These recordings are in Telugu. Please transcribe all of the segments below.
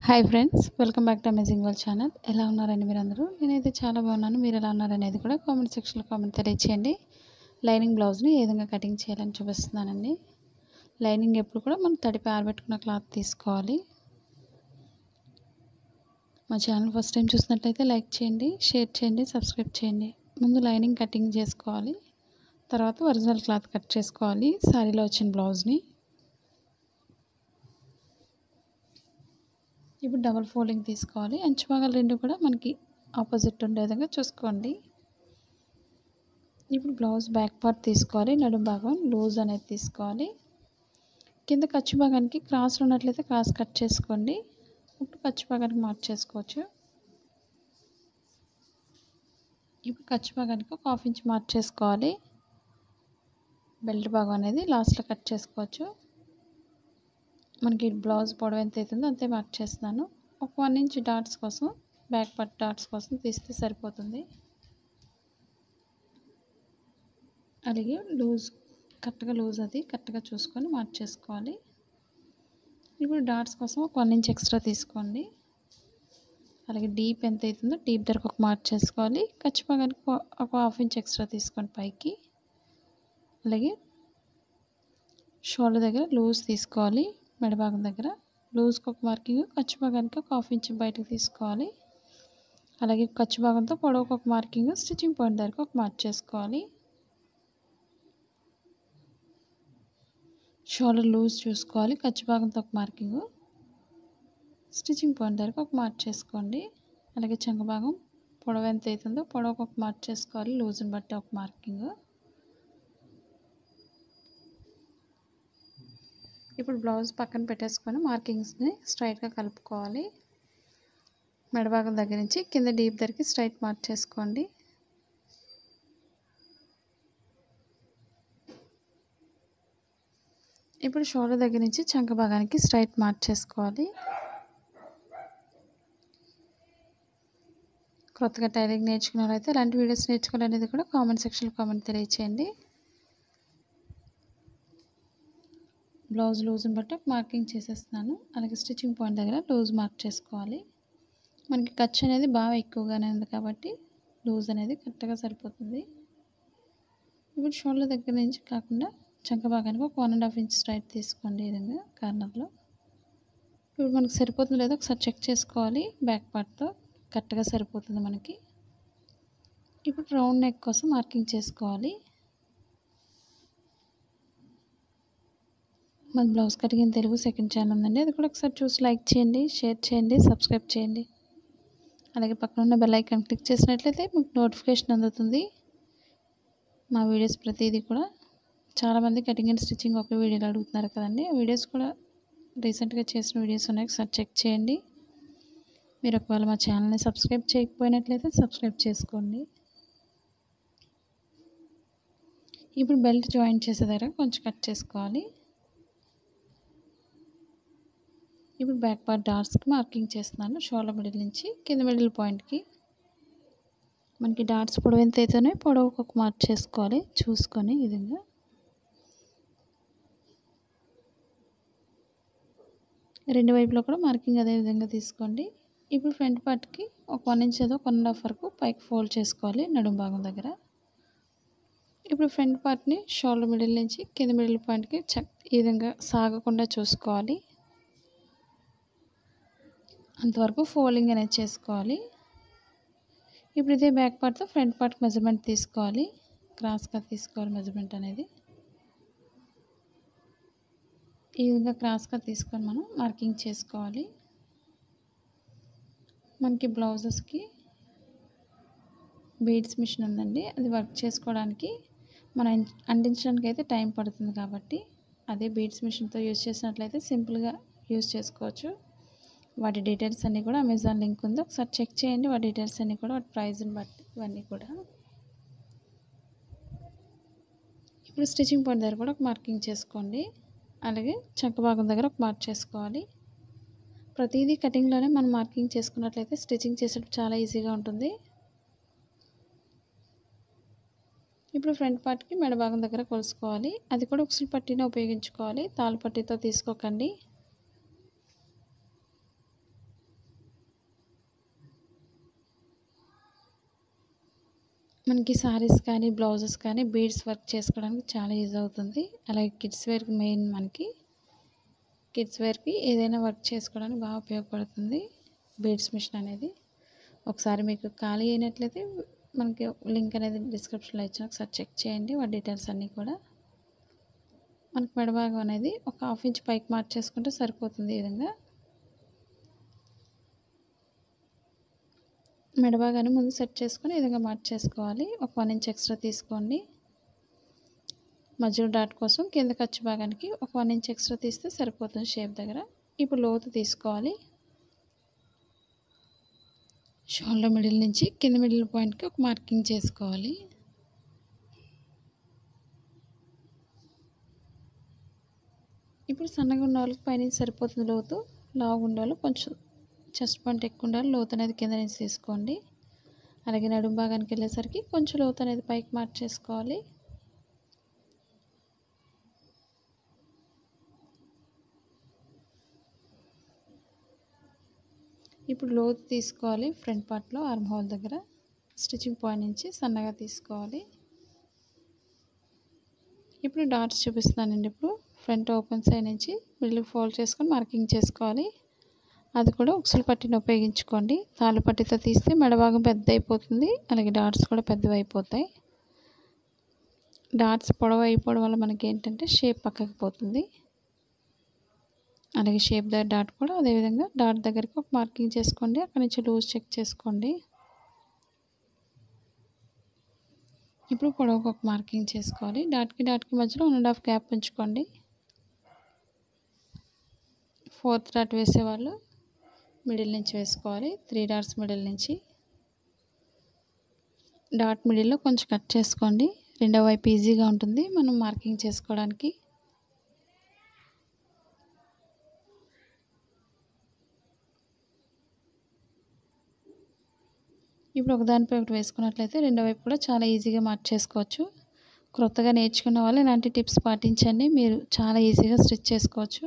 Hi friends, welcome back to amazing world channel. ఎలా ఉన్నారండి మీరందరూ? నేనైతే చాలా బాగున్నాను. మీరు ఎలా ఉన్నారనేది కూడా కామెంట్ సెక్షన్లో కామెంట్ తెలియచేయండి. లైనింగ్ బ్లౌజ్ని ఏ విధంగా కటింగ్ చేయాలని చూపిస్తున్నానండి. లైనింగ్ ఎప్పుడు కూడా మనం తడిపి ఆరబెట్టుకున్న క్లాత్ తీసుకోవాలి. మా ఛానల్ ఫస్ట్ టైం చూసినట్లయితే లైక్ చేయండి, షేర్ చేయండి, సబ్స్క్రైబ్ చేయండి. ముందు లైనింగ్ కటింగ్ చేసుకోవాలి, తర్వాత ఒరిజినల్ క్లాత్ కట్ చేసుకోవాలి శారీలో వచ్చిన బ్లౌజ్ని. ఇప్పుడు డబల్ ఫోల్డింగ్ తీసుకోవాలి. అంచు భాగాలు రెండు కూడా మనకి ఆపోజిట్ ఉండే విధంగా చూసుకోండి. ఇప్పుడు బ్లౌజ్ బ్యాక్ పార్ట్ తీసుకోవాలి. నడుము భాగం లూజ్ అనేది తీసుకోవాలి. కింద ఖర్చు భాగానికి క్రాస్ ఉన్నట్లయితే క్రాస్ కట్ చేసుకోండి. ఇప్పుడు ఖర్చు భాగానికి మార్చేసుకోవచ్చు. ఇప్పుడు ఖర్చు భాగానికి ఒక హాఫ్ ఇంచ్ మార్చేసుకోవాలి. బెల్ట్ భాగం అనేది లాస్ట్లో కట్ చేసుకోవచ్చు. మనకి బ్లౌజ్ పొడవు ఎంత అవుతుందో అంతే మార్క్ చేస్తున్నాను. ఒక 1 ఇంచ్ డాట్స్ కోసం, బ్యాక్ పార్ట్ డాట్స్ కోసం తీస్తే సరిపోతుంది. అలాగే కరెక్ట్గా లూజ్ అది కరెక్ట్గా చూసుకొని మార్క్ చేసుకోవాలి. ఇప్పుడు డాట్స్ కోసం ఒక 1 ఇంచ్ ఎక్స్ట్రా తీసుకోండి. అలాగే డీప్ ఎంత అవుతుందో డీప్ దగ్గర ఒక మార్క్ చేసుకోవాలి. ఖర్చు భాగానికి ఒక హాఫ్ ఇంచ్ ఎక్స్ట్రా తీసుకోండి పైకి. అలాగే షోల్డర్ దగ్గర లూజ్ తీసుకోవాలి. మెడ భాగం దగ్గర లూజ్కి ఒక మార్కింగ్, ఖర్చు భాగానికి ఒక హాఫ్ ఇంచ్ బయటకు తీసుకోవాలి. అలాగే ఖర్చు భాగంతో పొడవుకు ఒక మార్కింగ్, స్టిచ్చింగ్ పాయింట్ దగ్గర ఒక మార్క్ చేసుకోవాలి. షోల్డర్ లూజ్ చూసుకోవాలి. ఖర్చు భాగంతో ఒక మార్కింగ్, స్టిచ్చింగ్ పాయింట్ దగ్గర ఒక మార్క్ చేసుకోండి. అలాగే చంక భాగం పొడవు ఎంత అవుతుందో పొడవుకు ఒక మార్క్ చేసుకోవాలి. లూజ్ని బట్టి ఒక మార్కింగ్. ఇప్పుడు బ్లౌజ్ పక్కన పెట్టేసుకొని మార్కింగ్స్ని స్ట్రైట్గా కలుపుకోవాలి. మెడభాగం దగ్గర నుంచి కింద డీప్ దగ్గరికి స్ట్రైట్ మార్క్ చేసుకోండి. ఇప్పుడు షోల్డర్ దగ్గర నుంచి చంక భాగానికి స్ట్రైట్ మార్క్ చేసుకోవాలి. కొత్తగా టైలరింగ్ నేర్చుకున్న వాళ్ళైతే ఇలాంటి వీడియోస్ నేర్చుకోవాలనేది కూడా కామెంట్ సెక్షన్లో కామెంట్ తెలియచేయండి. బ్లౌజ్ లూజ్ని బట్టి మార్కింగ్ చేసేస్తున్నాను. అలాగే స్టిచ్చింగ్ పాయింట్ దగ్గర లూజ్ మార్క్ చేసుకోవాలి. మనకి ఖర్చు అనేది బాగా ఎక్కువగానే ఉంది కాబట్టి లూజ్ అనేది కరెక్ట్గా సరిపోతుంది. ఇప్పుడు షోల్డర్ దగ్గర నుంచి కాకుండా చంక భాగానికి ఒక 1.5 ఇంచ్ స్ట్రైట్ తీసుకోండి. ఈ విధంగా కార్నర్లో. ఇప్పుడు మనకు సరిపోతుంది లేదో ఒకసారి చెక్ చేసుకోవాలి. బ్యాక్ పార్ట్తో కరెక్ట్గా సరిపోతుంది మనకి. ఇప్పుడు రౌండ్ నెక్ కోసం మార్కింగ్ చేసుకోవాలి. మన blouse cutting in Telugu second channel ఉందండి, అది కూడా ఒకసారి చూసి లైక్ చేయండి, షేర్ చేయండి, సబ్స్క్రైబ్ చేయండి. అలాగే పక్కన ఉన్న బెల్ ఐకాన్ క్లిక్ చేసినట్లయితే మీకు నోటిఫికేషన్ అందుతుంది. మా వీడియోస్ ప్రతిదీ కూడా చాలామంది కటింగ్ అండ్ స్టిచ్చింగ్ ఒక వీడియోలు అడుగుతున్నారు కదండి. ఆ వీడియోస్ కూడా రీసెంట్గా చేసిన వీడియోస్ ఉన్నాయి, ఒకసారి చెక్ చేయండి. మీరు ఒకవేళ మా ఛానల్ని సబ్స్క్రైబ్ చేయకపోయినట్లయితే సబ్స్క్రైబ్ చేసుకోండి. ఇప్పుడు బెల్ట్ జాయింట్ చేసే దగ్గర కొంచెం కట్ చేసుకోవాలి. ఇప్పుడు బ్యాక్ పార్ట్ డాట్స్కి మార్కింగ్ చేస్తున్నాను. షోల్డర్ మిడిల్ నుంచి కింద మిడిల్ పాయింట్కి మనకి డాట్స్ పొడవు ఎంత అయితేనే పొడవుకు ఒక మార్క్ చేసుకోవాలి చూసుకొని. ఈ విధంగా రెండు వైపులో కూడా మార్కింగ్ అదే విధంగా తీసుకోండి. ఇప్పుడు ఫ్రంట్ పార్ట్కి ఒక 1 ఇంచ్ ఏదో 1.5 వరకు పైకి ఫోల్డ్ చేసుకోవాలి నడుము భాగం దగ్గర. ఇప్పుడు ఫ్రంట్ పార్ట్ని షోల్డర్ మిడిల్ నుంచి కింద మిడిల్ పాయింట్కి ఈ విధంగా సాగకుండా చూసుకోవాలి. అంతవరకు ఫోల్డింగ్ అనేది చేసుకోవాలి. ఇప్పుడు ఇదే బ్యాక్ పార్ట్తో ఫ్రంట్ పార్ట్కి మెజర్మెంట్ తీసుకోవాలి. క్రాస్గా తీసుకోవాలి మెజర్మెంట్ అనేది. ఈ విధంగా క్రాస్గా తీసుకొని మనం మార్కింగ్ చేసుకోవాలి. మనకి బ్లౌజెస్కి బీడ్స్ మిషన్ ఉందండి, అది వర్క్ చేసుకోవడానికి మనం అంటించడానికి అయితే టైం పడుతుంది కాబట్టి అదే బీడ్స్ మిషన్తో యూజ్ చేసినట్లయితే సింపుల్గా యూజ్ చేసుకోవచ్చు. వాటి డీటెయిల్స్ అన్నీ కూడా అమెజాన్ లింక్ ఉంది, ఒకసారి చెక్ చేయండి. వాటి డీటెయిల్స్ అన్నీ కూడా వాటి ప్రైస్ని బట్టి ఇవన్నీ కూడా. ఇప్పుడు స్టిచ్చింగ్ పాయింట్ దగ్గర కూడా ఒక మార్కింగ్ చేసుకోండి. అలాగే చంక భాగం దగ్గర ఒక మార్క్ చేసుకోవాలి. ప్రతిదీ కటింగ్లోనే మనం మార్కింగ్ చేసుకున్నట్లయితే స్టిచ్చింగ్ చేసేటప్పుడు చాలా ఈజీగా ఉంటుంది. ఇప్పుడు ఫ్రంట్ పార్ట్కి మెడ భాగం దగ్గర కొలుసుకోవాలి. అది కూడా ఉక్సులు పట్టీనే ఉపయోగించుకోవాలి, తాళ్ళు పట్టీతో తీసుకోకండి. మనకి సారీస్ కానీ బ్లౌజెస్ కానీ బీడ్స్ వర్క్ చేసుకోవడానికి చాలా యూజ్ అవుతుంది. అలాగే కిడ్స్ వేర్కి మెయిన్ మనకి కిడ్స్ వేర్కి ఏదైనా వర్క్ చేసుకోవడానికి బాగా ఉపయోగపడుతుంది బీడ్స్ మిషన్ అనేది. ఒకసారి మీకు ఖాళీ అయినట్లయితే మనకి లింక్ అనేది డిస్క్రిప్షన్లో ఇచ్చాను, ఒకసారి చెక్ చేయండి వాటి డీటెయిల్స్ అన్నీ కూడా. మనకి మెడభాగం అనేది ఒక 1/2 ఇంచ్ పైకి మార్చేసుకుంటే సరిపోతుంది. ఈ విధంగా మెడభాగాన్ని ముందు సెట్ చేసుకొని ఈ విధంగా మార్చేసుకోవాలి. ఒక 1 ఇంచ్ ఎక్స్ట్రా తీసుకోండి. మధ్యలో డాట్ కోసం కింద ఖర్చు భాగానికి ఒక 1 ఇంచ్ ఎక్స్ట్రా తీస్తే సరిపోతుంది షేప్ దగ్గర. ఇప్పుడు లోతు తీసుకోవాలి. షోల్డర్ మిడిల్ నుంచి కింద మిడిల్ పాయింట్కి ఒక మార్కింగ్ చేసుకోవాలి. ఇప్పుడు సన్నగా ఉన్న వాళ్ళకి పైనుంచి సరిపోతుంది లోతు. లావుగా ఉన్న వాళ్ళు కొంచెం చెస్ట్ పాయింట్ ఎక్కువ ఉండాలి, లోతు అనేది కింద నుంచి తీసుకోండి. అలాగే నడుము భాగానికి వెళ్ళేసరికి కొంచెం లోతు అనేది పైకి మార్చేసుకోవాలి. ఇప్పుడు లోతు తీసుకోవాలి. ఫ్రంట్ పార్ట్లో ఆర్మ్ హోల్ దగ్గర స్టిచ్చింగ్ పాయింట్ నుంచి సన్నగా తీసుకోవాలి. ఇప్పుడు డాట్స్ చూపిస్తానండి. ఇప్పుడు ఫ్రంట్ ఓపెన్ సైడ్ నుంచి మిడిల్ ఫోల్డ్ చేసుకొని మార్కింగ్ చేసుకోవాలి. అది కూడా ఉక్సులు పట్టిని ఉపయోగించుకోండి. తాళ్ళు పట్టితో తీస్తే మెడభాగం పెద్ద అయిపోతుంది, అలాగే డాట్స్ కూడా పెద్దవి అయిపోతాయి. డాట్స్ పొడవు అయిపోవడం వల్ల మనకి ఏంటంటే షేప్ పక్కకి పోతుంది. అలాగే షేప్ దగ్గర డాట్ కూడా అదేవిధంగా డాట్ దగ్గరికి ఒక మార్కింగ్ చేసుకోండి. అక్కడి నుంచి లూజ్ చెక్ చేసుకోండి. ఇప్పుడు పొడవుకు ఒక మార్కింగ్ చేసుకోవాలి. డాట్కి మధ్యలో 1.5 గ్యాప్ ఉంచుకోండి. 4th డాట్ వేసేవాళ్ళు మిడిల్ నుంచి వేసుకోవాలి. 3 డాట్స్ మిడిల్ నుంచి. డాట్ మిడిల్లో కొంచెం కట్ చేసుకోండి. రెండో వైపు ఈజీగా ఉంటుంది మనం మార్కింగ్ చేసుకోవడానికి. ఇప్పుడు ఒకదానిపై ఒకటి వేసుకున్నట్లయితే రెండో వైపు కూడా చాలా ఈజీగా మార్చేసుకోవచ్చు. క్రొత్తగా నేర్చుకున్న వాళ్ళు ఇలాంటి టిప్స్ పాటించండి, మీరు చాలా ఈజీగా స్టిచ్ చేసుకోవచ్చు.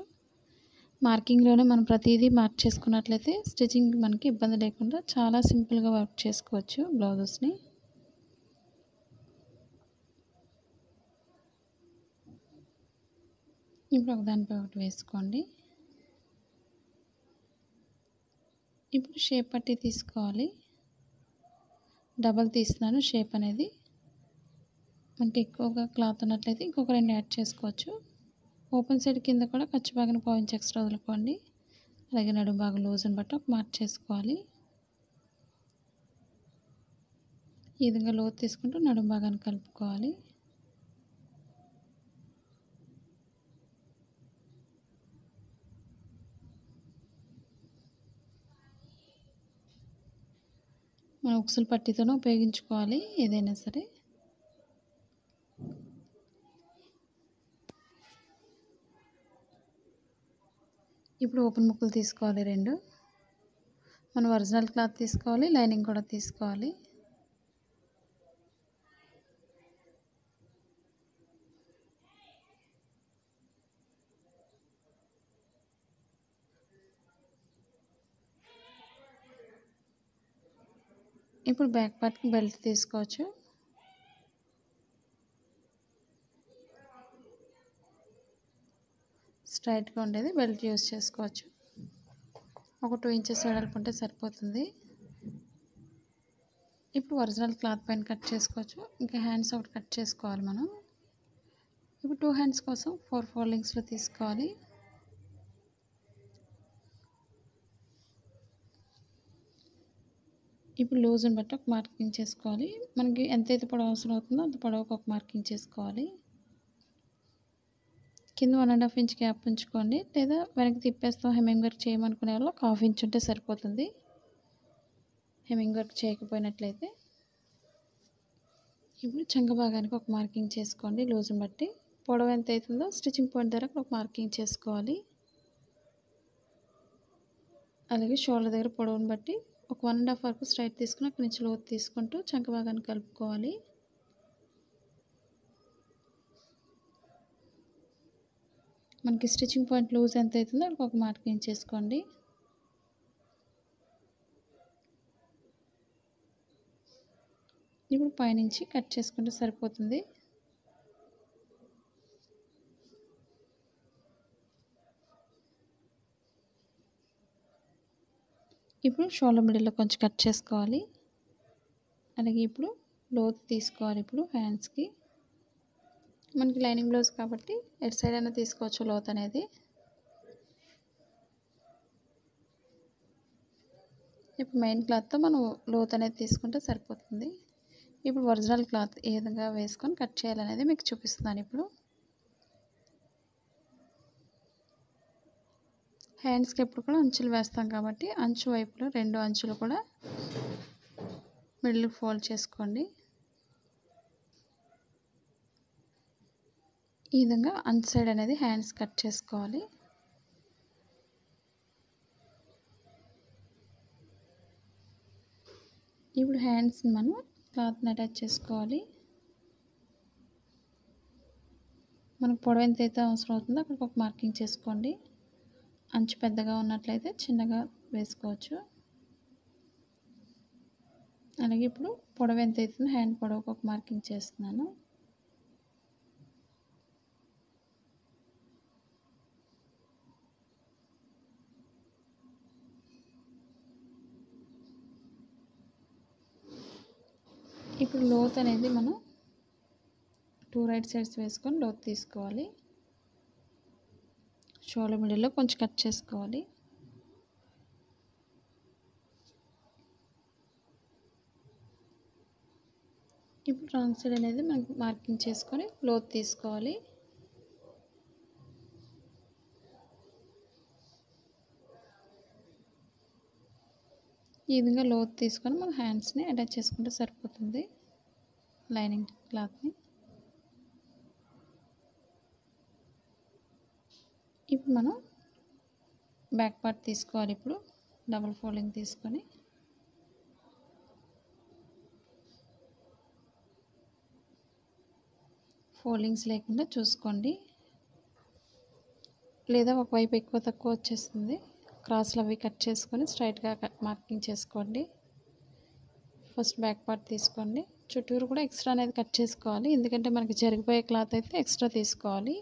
మార్కింగ్లోనే మనం ప్రతిదీ మార్క్ చేసుకున్నట్లయితే స్టిచ్చింగ్ మనకి ఇబ్బంది లేకుండా చాలా సింపుల్గా వర్క్ చేసుకోవచ్చు బ్లౌజెస్ని. ఇప్పుడు ఒకదానిపై ఒకటి వేసుకోండి. ఇప్పుడు షేప్ పట్టి తీసుకోవాలి. డబల్ తీస్తున్నాను షేప్ అనేది. మనకి ఎక్కువగా క్లాత్ ఉన్నట్లయితే ఇంకొక 2 యాడ్ చేసుకోవచ్చు. ఓపెన్ సైడ్ కింద కూడా ఖర్చు భాగాన్ని 1/4 ఇంచ్ ఎక్స్ట్రా వదులుకోండి. అలాగే నడుము భాగం లూజ్ని బట్టి ఒక మార్క్ చేసుకోవాలి. ఈ విధంగా లోతు తీసుకుంటూ నడుము భాగాన్ని కలుపుకోవాలి. మనం ఉక్సులు పట్టితోనే ఉపయోగించుకోవాలి ఏదైనా సరే. ఇప్పుడు ఓపెన్ ముక్కలు తీసుకోవాలి 2. మనం ఒరిజినల్ క్లాత్ తీసుకోవాలి, లైనింగ్ కూడా తీసుకోవాలి. ఇప్పుడు బ్యాక్ పార్ట్కి బెల్ట్ తీసుకోవచ్చు. స్ట్రైట్గా ఉండేది బెల్ట్ యూజ్ చేసుకోవచ్చు. ఒక 2 ఇంచెస్ వెడల్పు ఉంటే సరిపోతుంది. ఇప్పుడు ఒరిజినల్ క్లాత్ పైన కట్ చేసుకోవచ్చు. ఇంకా హ్యాండ్స్ ఒకటి కట్ చేసుకోవాలి మనం. ఇప్పుడు 2 హ్యాండ్స్ కోసం 4 ఫోల్డింగ్స్లో తీసుకోవాలి. ఇప్పుడు లూజ్ని బట్టి ఒక మార్కింగ్ చేసుకోవాలి. మనకి ఎంతైతే పొడవు అవసరం అవుతుందో అంత పొడవుకు ఒక మార్కింగ్ చేసుకోవాలి. కింద 1.5 ఇంచ్ గ్యాప్ ఉంచుకోండి, లేదా వెనక్కి తిప్పేస్తాం హెమ్మింగ్ వర్క్ చేయమనుకునే వాళ్ళు ఒక 1/2 ఇంచ్ ఉంటే సరిపోతుంది హెమ్మింగ్ వర్క్ చేయకపోయినట్లయితే. ఇప్పుడు చంక భాగానికి ఒక మార్కింగ్ చేసుకోండి. లూజ్ని బట్టి పొడవు ఎంత అవుతుందో స్టిచ్చింగ్ పాయింట్ దగ్గర ఒక మార్కింగ్ చేసుకోవాలి. అలాగే షోల్డర్ దగ్గర పొడవుని బట్టి ఒక 1.5 వరకు స్ట్రైట్ తీసుకుని అక్కడి నుంచి లోతు తీసుకుంటూ చంక భాగాన్ని కలుపుకోవాలి. మనకి స్టిచ్చింగ్ పాయింట్ లూజ్ ఎంత అవుతుందో అక్కడ ఒక మార్కింగ్ చేసుకోండి. ఇప్పుడు పైనుంచి కట్ చేసుకుంటే సరిపోతుంది. ఇప్పుడు షోల్డర్ మిడిల్లో కొంచెం కట్ చేసుకోవాలి. అలాగే ఇప్పుడు లోతు తీసుకోవాలి. ఇప్పుడు హ్యాండ్స్కి మనకి లైనింగ్ బ్లౌజ్ కాబట్టి ఎటు సైడ్ అయినా తీసుకోవచ్చు లోతు అనేది. ఇప్పుడు మెయిన్ క్లాత్తో మనం లోతు అనేది తీసుకుంటే సరిపోతుంది. ఇప్పుడు ఒరిజినల్ క్లాత్ ఏ విధంగా వేసుకొని కట్ చేయాలనేది మీకు చూపిస్తున్నాను. ఇప్పుడు హ్యాండ్స్కి ఎప్పుడు కూడా అంచులు వేస్తాం కాబట్టి అంచు వైపులో 2 అంచులు కూడా మిడిల్ ఫోల్డ్ చేసుకోండి. ఈ విధంగా అంచు సైడ్ అనేది హ్యాండ్స్ కట్ చేసుకోవాలి. ఇప్పుడు హ్యాండ్స్ని మనం క్లాత్ని అటాచ్ చేసుకోవాలి. మనకు పొడవు ఎంత అయితే అవసరం అవుతుందో అక్కడికి ఒక మార్కింగ్ చేసుకోండి. అంచు పెద్దగా ఉన్నట్లయితే చిన్నగా వేసుకోవచ్చు. అలాగే ఇప్పుడు పొడవు ఎంత అవుతుందో హ్యాండ్ పొడవుకు ఒక మార్కింగ్ చేస్తున్నాను. ఇప్పుడు లోత్ అనేది మనం 2 రైట్ సైడ్స్ వేసుకొని లోతు తీసుకోవాలి. షోల్డర్ మిడిల్లో కొంచెం కట్ చేసుకోవాలి. ఇప్పుడు రాంగ్ సైడ్ అనేది మనకి మార్కింగ్ చేసుకొని లోతు తీసుకోవాలి. ఈ విధంగా లోతు తీసుకొని మన హ్యాండ్స్ని అటాచ్ చేసుకుంటే సరిపోతుంది లైనింగ్ క్లాత్ని. ఇప్పుడు మనం బ్యాక్ పార్ట్ తీసుకోవాలి. ఇప్పుడు డబుల్ ఫోల్డింగ్ తీసుకొని ఫోల్డింగ్స్ లేకుండా చూసుకోండి, లేదా ఒకవైపు ఎక్కువ తక్కువ వచ్చేస్తుంది. క్రాస్లు అవి కట్ చేసుకొని స్ట్రైట్గా మార్కింగ్ చేసుకోండి. ఫస్ట్ బ్యాక్ పార్ట్ తీసుకోండి. చుట్టూరు కూడా ఎక్స్ట్రా అనేది కట్ చేసుకోవాలి, ఎందుకంటే మనకి జరిగిపోయే క్లాత్ అయితే ఎక్స్ట్రా తీసుకోవాలి.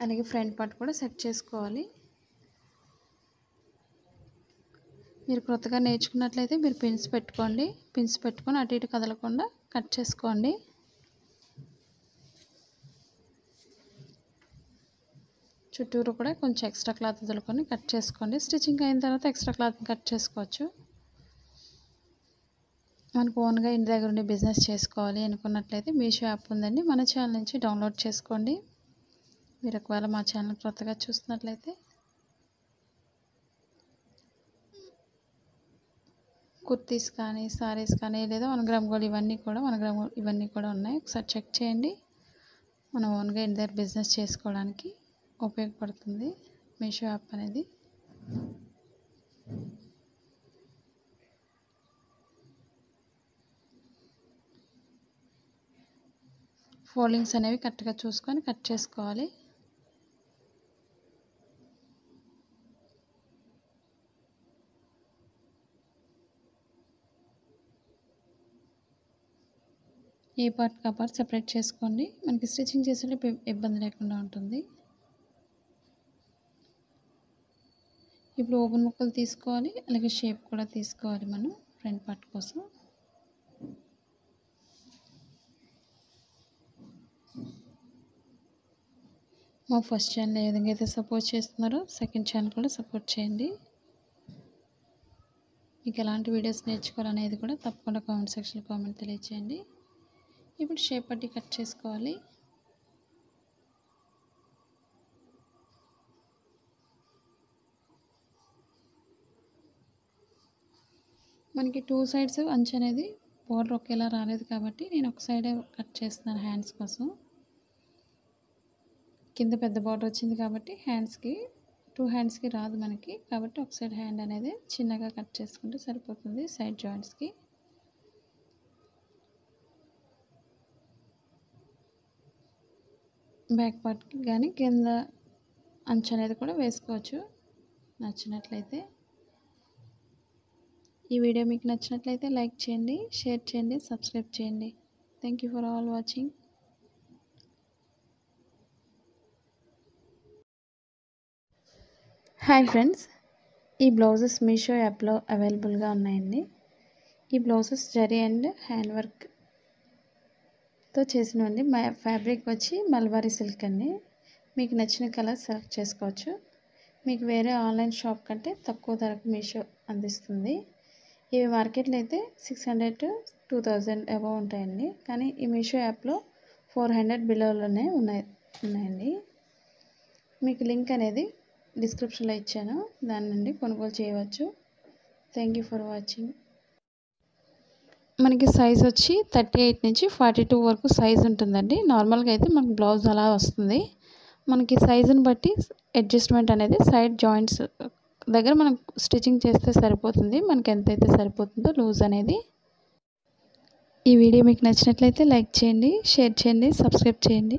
అలాగే ఫ్రంట్ పార్ట్ కూడా సెట్ చేసుకోవాలి. మీరు కొత్తగా నేర్చుకున్నట్లయితే మీరు పిన్స్ పెట్టుకోండి. పిన్స్ పెట్టుకొని అటు ఇటు కదలకుండా కట్ చేసుకోండి. చుట్టూరు కూడా కొంచెం ఎక్స్ట్రా క్లాత్ వదులుకొని కట్ చేసుకోండి. స్టిచ్చింగ్ అయిన తర్వాత ఎక్స్ట్రా క్లాత్ని కట్ చేసుకోవచ్చు. మనకు ఓన్గా ఇంటి దగ్గర ఉండి బిజినెస్ చేసుకోవాలి అనుకున్నట్లయితే మీషో యాప్ ఉందండి, మన ఛానల్ నుంచి డౌన్లోడ్ చేసుకోండి. మీరు ఒకవేళ మా ఛానల్ కొత్తగా చూస్తున్నట్లయితే కుర్తీస్ కానీ సారీస్ కానీ లేదా 1 గ్రామ్ గోల్డ్ ఇవన్నీ కూడా ఉన్నాయి. ఒకసారి చెక్ చేయండి. మనం ఓన్గా ఇంటి దగ్గర బిజినెస్ చేసుకోవడానికి ఉపయోగపడుతుంది మీషో యాప్ అనేది. ఫోల్డింగ్స్ అనేవి కరెక్ట్గా చూసుకొని కట్ చేసుకోవాలి. ఏ పార్ట్ ఆ పార్ట్ సెపరేట్ చేసుకోండి, మనకి స్టిచ్చింగ్ చేసేటప్పుడు ఇబ్బంది లేకుండా ఉంటుంది. ఇప్పుడు ఓపెన్ ముక్కలు తీసుకోవాలి, అలాగే షేప్ కూడా తీసుకోవాలి మనం ఫ్రంట్ పార్ట్ కోసం. మా ఫస్ట్ ఛానల్ ఏ విధంగా అయితే సపోర్ట్ చేస్తున్నారో సెకండ్ ఛానల్ కూడా సపోర్ట్ చేయండి. మీకు ఎలాంటి వీడియోస్ నేర్చుకోవాలనేది కూడా తప్పకుండా కామెంట్ సెక్షన్లో కామెంట్ తెలియచేయండి. ఇప్పుడు షేప్ పట్టి కట్ చేసుకోవాలి. మనకి 2 సైడ్స్ అంచు అనేది బోర్డర్ ఒకేలా రాలేదు కాబట్టి నేను ఒక సైడే కట్ చేస్తున్నాను హ్యాండ్స్ కోసం. కింద పెద్ద బార్డర్ వచ్చింది కాబట్టి హ్యాండ్స్కి 2 హ్యాండ్స్కి రాదు మనకి, కాబట్టి ఒక సైడ్ హ్యాండ్ అనేది చిన్నగా కట్ చేసుకుంటే సరిపోతుంది సైడ్ జాయింట్స్కి. బ్యాక్ పార్ట్కి కానీ కింద అంచు అనేది కూడా వేసుకోవచ్చు నచ్చినట్లయితే. ఈ వీడియో మీకు నచ్చినట్లయితే లైక్ చేయండి, షేర్ చేయండి, సబ్స్క్రైబ్ చేయండి. Thank you for all watching. Hi friends, ఈ బ్లౌజెస్ మీషో యాప్లో అవైలబుల్గా ఉన్నాయండి. ఈ బ్లౌజెస్ జరీ అండ్ హ్యాండ్ వర్క్తో చేసినవండి. ఫ్యాబ్రిక్ వచ్చి మల్బారీ సిల్క్ అండి. మీకు నచ్చిన కలర్ సెలెక్ట్ చేసుకోవచ్చు. మీకు వేరే ఆన్లైన్ షాప్ కంటే తక్కువ ధరకు మీషో అందిస్తుంది. ఇవి మార్కెట్లో అయితే 600 to 2000 అబవ్ ఉంటాయండి. కానీ ఈ మీషో యాప్లో 400 బిలోలోనే ఉన్నాయండి. మీకు లింక్ అనేది డిస్క్రిప్షన్లో ఇచ్చాను, దాని నుండి కొనుగోలు చేయవచ్చు. Thank you for watching. మనకి సైజ్ వచ్చి 38 నుంచి 42 వరకు సైజ్ ఉంటుందండి. నార్మల్గా అయితే మనకి బ్లౌజ్ అలా వస్తుంది. మనకి సైజుని బట్టి అడ్జస్ట్మెంట్ అనేది సైడ్ జాయింట్స్ దగ్గర మనం స్టిచ్చింగ్ చేస్తే సరిపోతుంది. మనకి ఎంతైతే సరిపోతుందో లూజ్ అనేది. ఈ వీడియో మీకు నచ్చినట్లయితే లైక్ చేయండి, షేర్ చేయండి, సబ్స్క్రైబ్ చేయండి.